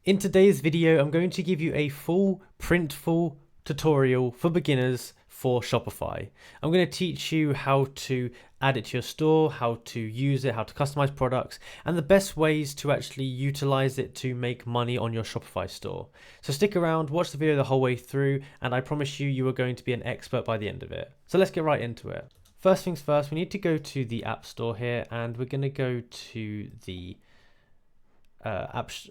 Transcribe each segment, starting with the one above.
In today's video, I'm going to give you a full Printful tutorial for beginners for Shopify. I'm going to teach you how to add it to your store, how to use it, how to customize products, and the best ways to actually utilize it to make money on your Shopify store. So stick around, watch the video the whole way through, and I promise you are going to be an expert by the end of it. So let's get right into it. First things first, we need to go to the App Store here, and we're going to go to the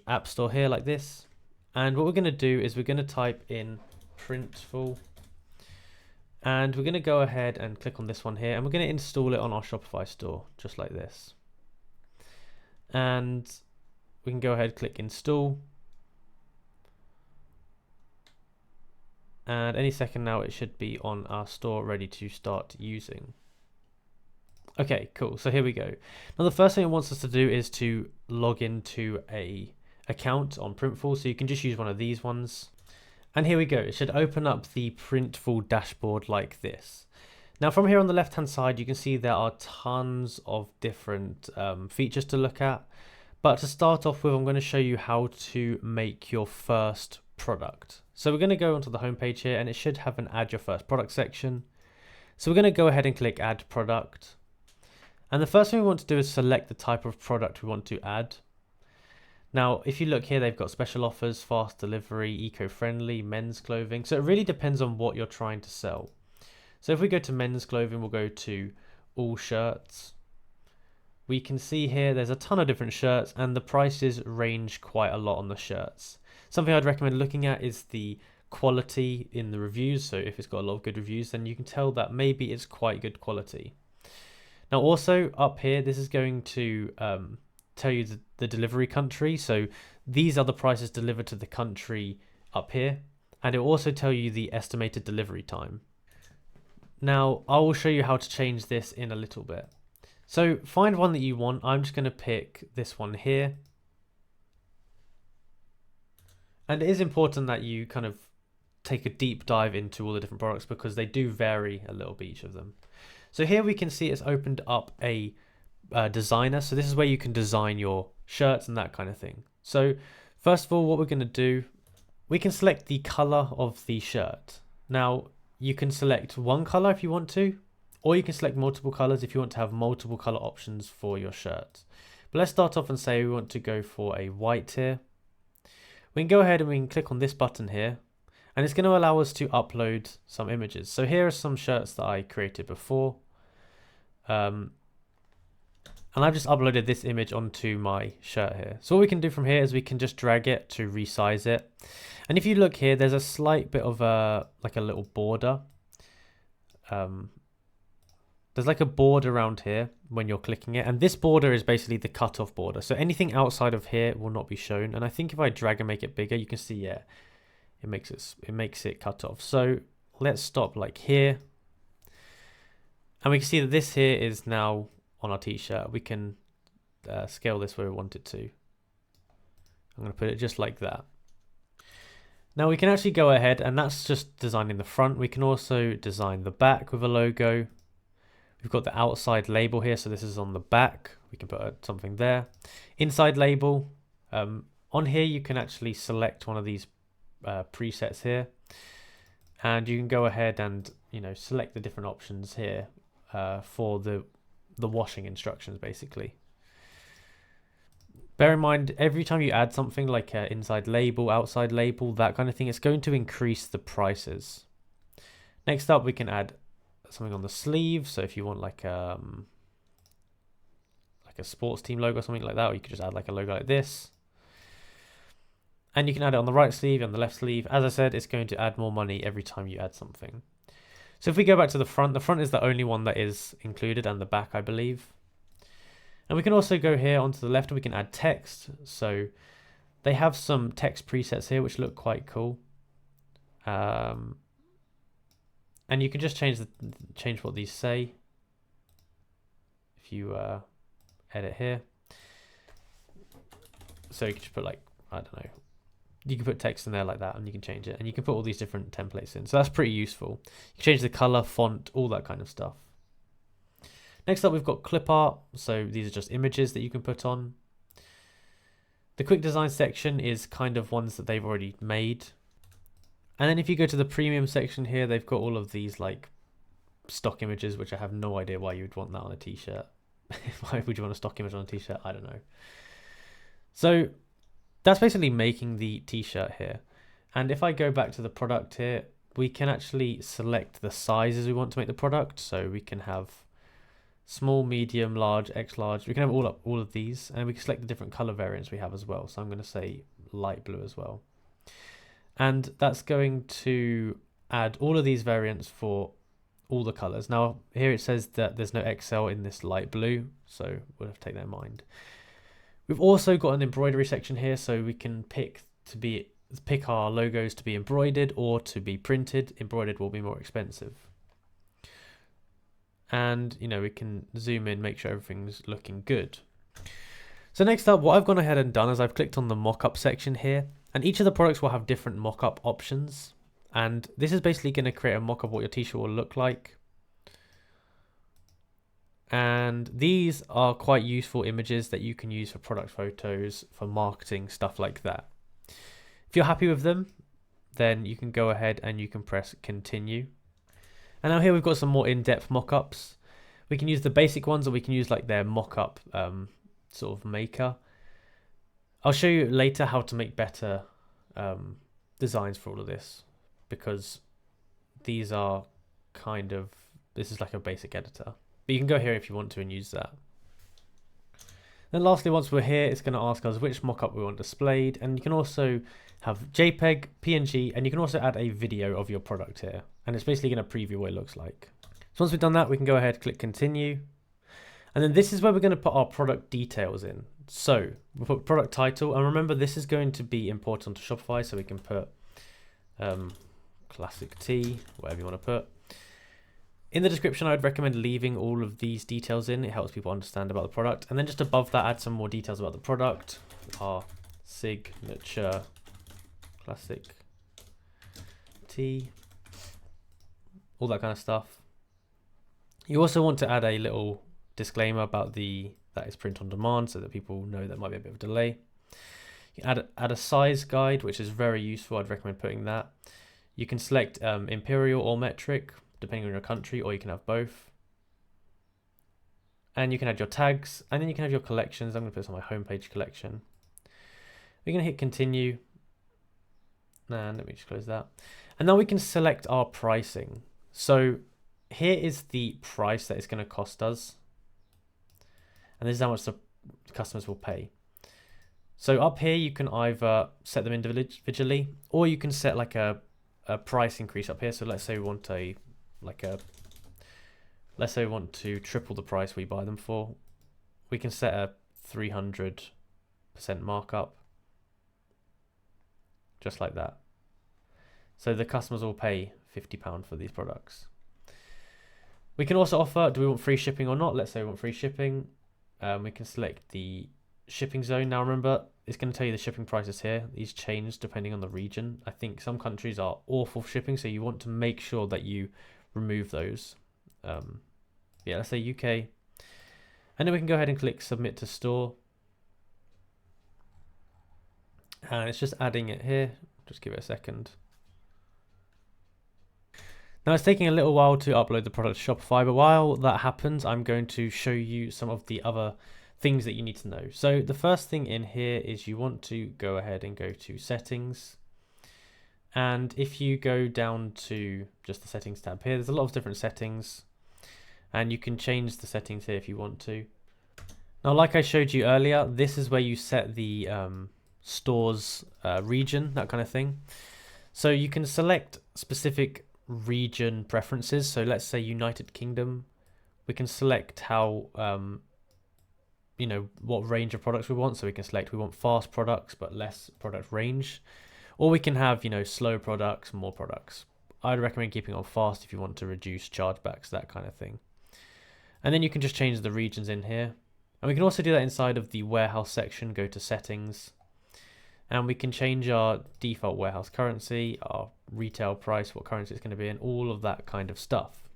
app store here like this, and what we're going to do is we're going to type in Printful, and we're going to go ahead and click on this one here, and we're going to install it on our Shopify store just like this. And we can go ahead, click install, and any second now it should be on our store ready to start using. Okay, cool. So here we go. Now the first thing it wants us to do is to log into a account on Printful. So you can just use one of these ones. And here we go. It should open up the Printful dashboard like this. Now from here on the left hand side, you can see there are tons of different features to look at. But to start off with, I'm going to show you how to make your first product. So we're going to go onto the home page here, and it should have an add your first product section. So we're going to go ahead and click add product. And the first thing we want to do is select the type of product we want to add. Now, if you look here, they've got special offers, fast delivery, eco-friendly, men's clothing. So it really depends on what you're trying to sell. So if we go to men's clothing, we'll go to all shirts. We can see here there's a ton of different shirts, and the prices range quite a lot on the shirts. Something I'd recommend looking at is the quality in the reviews. So if it's got a lot of good reviews, then you can tell that maybe it's quite good quality. Now also up here, this is going to tell you the delivery country. So these are the prices delivered to the country up here. And it will also tell you the estimated delivery time. Now I will show you how to change this in a little bit. So find one that you want. I'm just going to pick this one here. And it is important that you kind of take a deep dive into all the different products because they do vary a little bit, each of them. So here we can see it's opened up a designer. So this is where you can design your shirts and that kind of thing. So first of all, what we're going to do, we can select the color of the shirt. Now you can select one color if you want to, or you can select multiple colors if you want to have multiple color options for your shirt. But let's start off and say we want to go for a white here. We can go ahead and we can click on this button here, and it's going to allow us to upload some images. So here are some shirts that I created before. And I've just uploaded this image onto my shirt here. So what we can do from here is we can just drag it to resize it. And if you look here, there's a slight bit of a little border. There's like a border around here when you're clicking it. And this border is basically the cutoff border. So anything outside of here will not be shown. And I think if I drag and make it bigger, you can see, yeah, it makes it cut off. So let's stop like here. And we can see that this here is now on our t-shirt. We can scale this where we want it to. I'm going to put it just like that. Now we can actually go ahead, and that's just designing the front. We can also design the back with a logo. We've got the outside label here, so this is on the back. We can put something there. Inside label. On here you can actually select one of these presets here. And you can go ahead and select the different options here. For the washing instructions, basically. Bear in mind, every time you add something like an inside label, outside label, that kind of thing, it's going to increase the prices. Next up, we can add something on the sleeve. So if you want like a sports team logo or something like that, or you could just add like a logo like this. And you can add it on the right sleeve and the left sleeve. As I said, it's going to add more money every time you add something. So if we go back to the front is the only one that is included, and the back, I believe. And we can also go here onto the left and we can add text. So they have some text presets here which look quite cool. And you can just change what these say. If you edit here. So you can just put like, I don't know. You can put text in there like that, and you can change it, and you can put all these different templates in. So that's pretty useful. You can change the color, font, all that kind of stuff. Next up, we've got clip art. So these are just images that you can put on. The quick design section is kind of ones that they've already made. And then if you go to the premium section here, they've got all of these like stock images, which I have no idea why you would want that on a t-shirt. Why would you want a stock image on a t-shirt? I don't know. So that's basically making the t-shirt here. And if I go back to the product here, we can actually select the sizes we want to make the product. So we can have small, medium, large, X large. We can have all of these, and we can select the different color variants we have as well. So I'm going to say light blue as well. And that's going to add all of these variants for all the colors. Now here it says that there's no XL in this light blue, so we'll have to take that in mind. We've also got an embroidery section here, so we can pick our logos to be embroidered or to be printed. Embroidered will be more expensive. And we can zoom in, make sure everything's looking good. So next up, what I've gone ahead and done is I've clicked on the mockup section here, and each of the products will have different mockup options. And this is basically going to create a mockup of what your t-shirt will look like. And these are quite useful images that you can use for product photos, for marketing, stuff like that. If you're happy with them, then you can go ahead and you can press continue. And now here we've got some more in-depth mockups. We can use the basic ones, or we can use like their mockup sort of maker. I'll show you later how to make better designs for all of this, because these are this is like a basic editor. But you can go here if you want to and use that. Then lastly, once we're here, it's going to ask us which mockup we want displayed, and you can also have JPEG, PNG, and you can also add a video of your product here. And it's basically going to preview what it looks like. So once we've done that, we can go ahead, click continue. And then this is where we're going to put our product details in. So we'll put product title, and remember this is going to be important to Shopify, so we can put classic tee, whatever you want to put. In the description, I would recommend leaving all of these details in. It helps people understand about the product. And then just above that, add some more details about the product. Our signature classic tee, all that kind of stuff. You also want to add a little disclaimer about that is print on demand, so that people know there might be a bit of a delay. You can add a size guide, which is very useful. I'd recommend putting that. You can select imperial or metric, depending on your country, or you can have both. And you can add your tags, and then you can have your collections. I'm going to put this on my homepage collection. We're going to hit continue. And let me just close that. And now we can select our pricing. So here is the price that it's going to cost us. And this is how much the customers will pay. So up here, you can either set them individually, or you can set like a price increase up here. So let's say we want let's say we want to triple the price we buy them for. We can set a 300% markup, just like that. So the customers will pay £50 for these products. We can also offer, do we want free shipping or not? Let's say we want free shipping. We can select the shipping zone. Now remember, it's going to tell you the shipping prices here. These change depending on the region. I think some countries are awful for shipping, so you want to make sure that you remove those. Yeah, let's say UK. And then we can go ahead and click submit to store. And it's just adding it here. Just give it a second. Now it's taking a little while to upload the product to Shopify, but while that happens, I'm going to show you some of the other things that you need to know. So the first thing in here is you want to go ahead and go to settings. And if you go down to just the settings tab here, there's a lot of different settings, and you can change the settings here if you want to. Now, like I showed you earlier, this is where you set the store's region, that kind of thing. So you can select specific region preferences. So let's say United Kingdom, we can select how, what range of products we want. So we can select we want fast products, but less product range. Or we can have, slow products, more products. I'd recommend keeping on fast if you want to reduce chargebacks, that kind of thing. And then you can just change the regions in here. And we can also do that inside of the warehouse section, go to settings. And we can change our default warehouse currency, our retail price, what currency it's going to be in, all of that kind of stuff.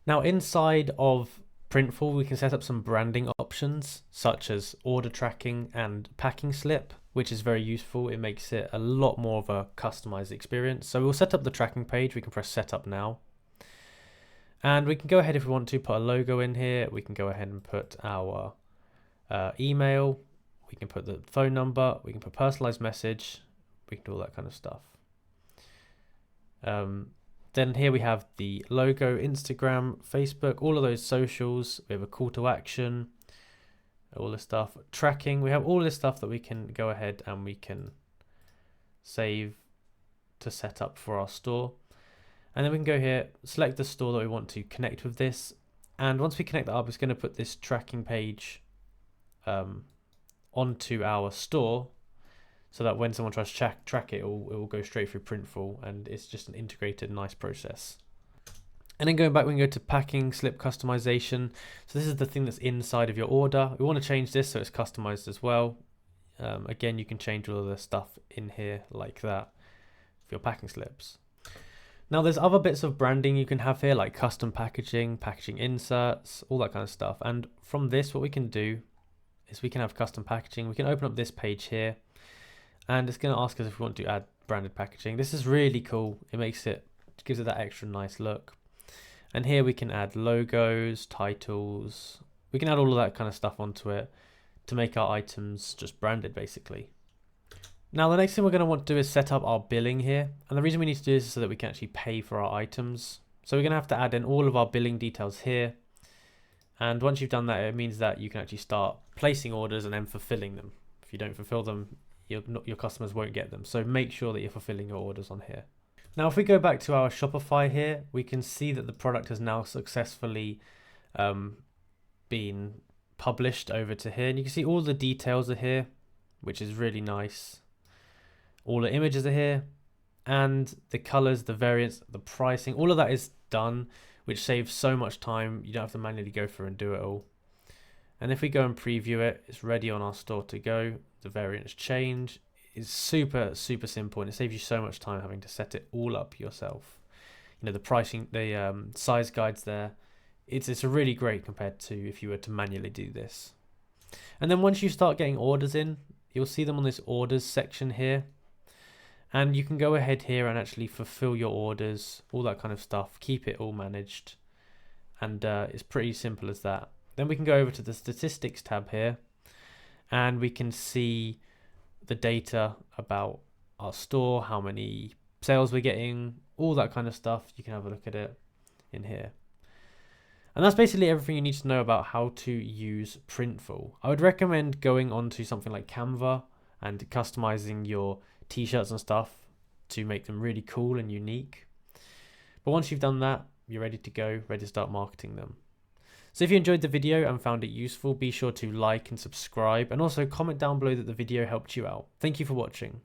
Now inside of Printful, we can set up some branding options, such as order tracking and packing slip. which is very useful. It makes it a lot more of a customized experience. So we'll set up the tracking page. We can press setup now. And we can go ahead, if we want to, put a logo in here. We can go ahead and put our email. We can put the phone number. We can put personalized message. We can do all that kind of stuff. Then here we have the logo, Instagram, Facebook, all of those socials. We have a call to action, all this stuff, tracking. We have all this stuff that we can go ahead and we can save to set up for our store. And then we can go here, select the store that we want to connect with this. And once we connect that up, it's going to put this tracking page onto our store, so that when someone tries to track it, it will go straight through Printful, and it's just an integrated, nice process. And then going back, we can go to packing, slip customization. So this is the thing that's inside of your order. We want to change this so it's customized as well. Again, you can change all of the stuff in here like that for your packing slips. Now there's other bits of branding you can have here, like custom packaging, packaging inserts, all that kind of stuff. And from this, what we can do is we can have custom packaging. We can open up this page here, and it's going to ask us if we want to add branded packaging. This is really cool. It gives it that extra nice look. And here we can add logos, titles. We can add all of that kind of stuff onto it to make our items just branded, basically. Now the next thing we're going to want to do is set up our billing here. And the reason we need to do this is so that we can actually pay for our items. So we're going to have to add in all of our billing details here. And once you've done that, it means that you can actually start placing orders and then fulfilling them. If you don't fulfill them, your customers won't get them. So make sure that you're fulfilling your orders on here. Now, if we go back to our Shopify here, we can see that the product has now successfully been published over to here. And you can see all the details are here, which is really nice. All the images are here, and the colors, the variants, the pricing, all of that is done, which saves so much time. You don't have to manually go through and do it all. And if we go and preview it, it's ready on our store to go. The variants change. It's super, super simple, and it saves you so much time having to set it all up yourself. You know, the pricing, the size guides there. It's really great compared to if you were to manually do this. And then once you start getting orders in, you'll see them on this orders section here. And you can go ahead here and actually fulfill your orders, all that kind of stuff, keep it all managed. And it's pretty simple as that. Then we can go over to the statistics tab here, and we can see the data about our store, how many sales we're getting, all that kind of stuff. You can have a look at it in here. And that's basically everything you need to know about how to use Printful. I would recommend going on to something like Canva and customizing your t-shirts and stuff to make them really cool and unique. But once you've done that, you're ready to go, ready to start marketing them. So if you enjoyed the video and found it useful, be sure to like and subscribe, and also comment down below that the video helped you out. Thank you for watching.